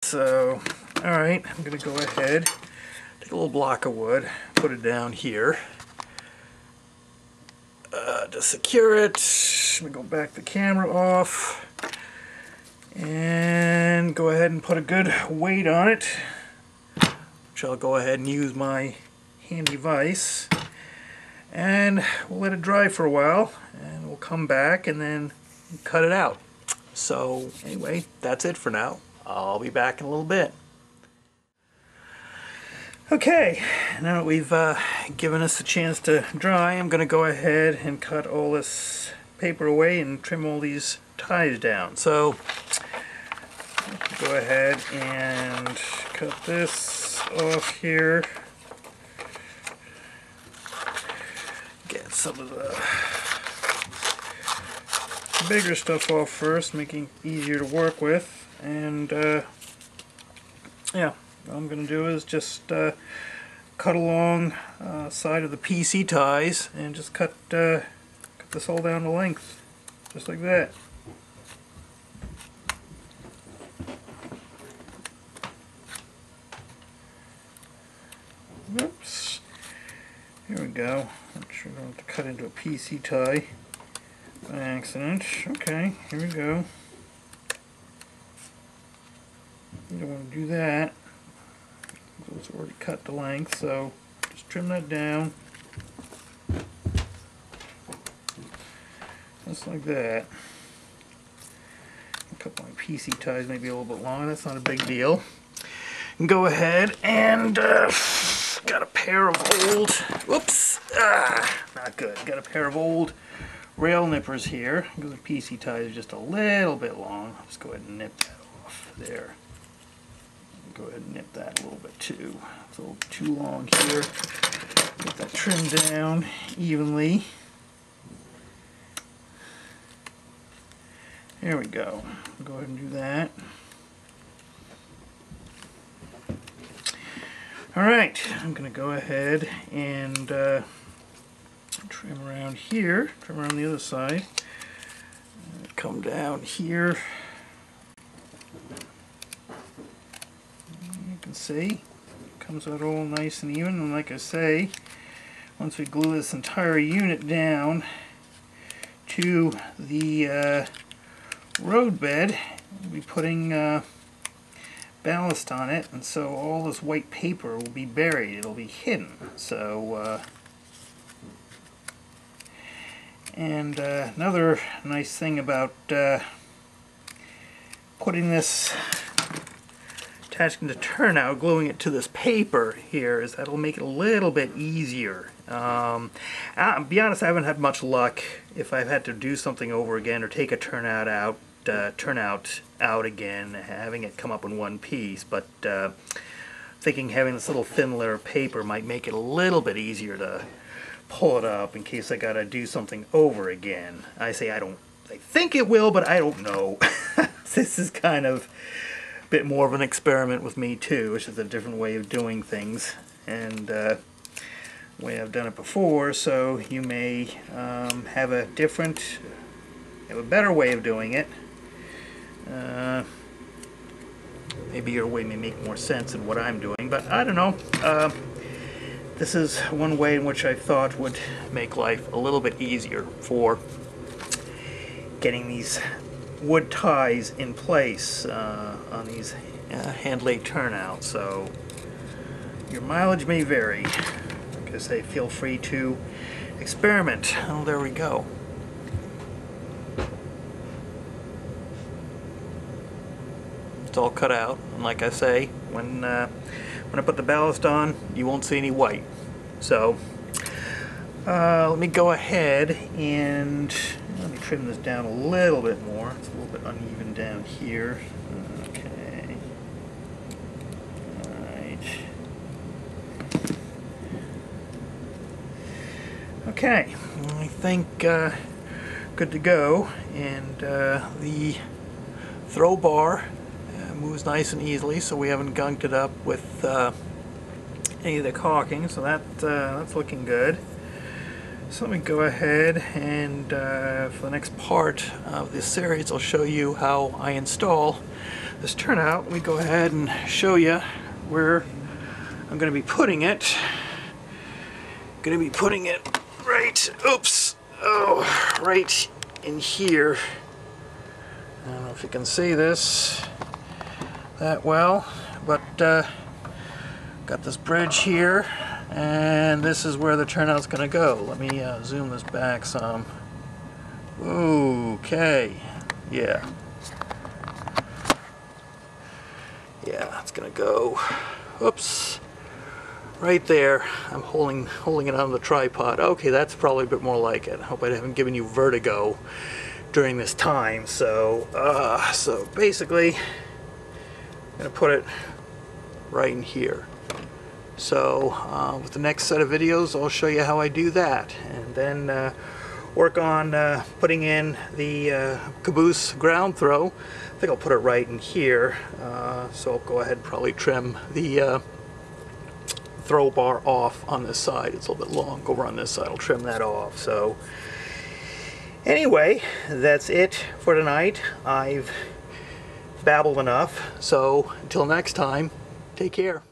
So, alright, I'm going to go ahead, take a little block of wood, put it down here. To secure it, I'm going to go back the camera off and go ahead and put a good weight on it, which I'll go ahead and use my handy vise, and we'll let it dry for a while and we'll come back and then cut it out. So anyway, that's it for now. I'll be back in a little bit. Okay, now that we've given us a chance to dry, I'm going to go ahead and cut all this paper away and trim all these ties down. So go ahead and cut this off here. Get some of the bigger stuff off first, making it easier to work with. And yeah. What I'm going to do is just cut along side of the PC ties and just cut this all down to length, just like that. Oops. Here we go. I'm sure I don't have to cut into a PC tie by accident. Okay, here we go. You don't want to do that. It's already cut to length, so just trim that down, just like that. I'll cut my PC ties maybe a little bit longer, that's not a big deal. And go ahead and got a pair of old, whoops, not good, got a pair of old rail nippers here, because the PC ties are just a little bit long. I'll just go ahead and nip that off there. Go ahead and nip that a little bit too. It's a little too long here. Get that trimmed down evenly. There we go. Go ahead and do that. Alright, I'm going to go ahead and trim around here, trim around the other side. Come down here. See, it comes out all nice and even, and like I say, once we glue this entire unit down to the road bed, we'll be putting ballast on it, and so all this white paper will be buried, it'll be hidden. So and another nice thing about putting this, attaching the turnout, gluing it to this paper here, is that'll make it a little bit easier. I'll be honest, I haven't had much luck if I've had to do something over again or take a turnout out again, having it come up in one piece, but thinking having this little thin layer of paper might make it a little bit easier to pull it up in case I gotta do something over again. I think it will, but I don't know. This is kind of bit more of an experiment with me too, which is a different way of doing things and way I've done it before, so you may have a better way of doing it. Maybe your way may make more sense than what I'm doing, but I don't know. This is one way in which I thought would make life a little bit easier for getting these wood ties in place on these hand-laid turnouts. So your mileage may vary. Like I say, feel free to experiment. Oh, there we go. It's all cut out, and like I say, when I put the ballast on, you won't see any white. So let me go ahead and let me trim this down a little bit more. It's a little bit uneven down here. Okay. Alright. Okay. I think good to go. And the throw bar moves nice and easily, so we haven't gunked it up with any of the caulking, so that's looking good. So let me go ahead and for the next part of this series I'll show you how I install this turnout, let me go ahead and show you where I'm going to be putting it. Going to be putting it right, oops, oh, right in here. I don't know if you can see this that well, but got this bridge here, and this is where the turnout's going to go. Let me zoom this back some. Okay, yeah. Yeah, it's going to go, oops, right there. I'm holding it on the tripod. Okay, that's probably a bit more like it. I hope I haven't given you vertigo during this time. So basically, I'm going to put it right in here. So with the next set of videos, I'll show you how I do that, and then work on putting in the caboose ground throw. I think I'll put it right in here. So I'll go ahead and probably trim the throw bar off on this side. It's a little bit long over on this side. I'll trim that off. So anyway, that's it for tonight. I've babbled enough. So until next time, take care.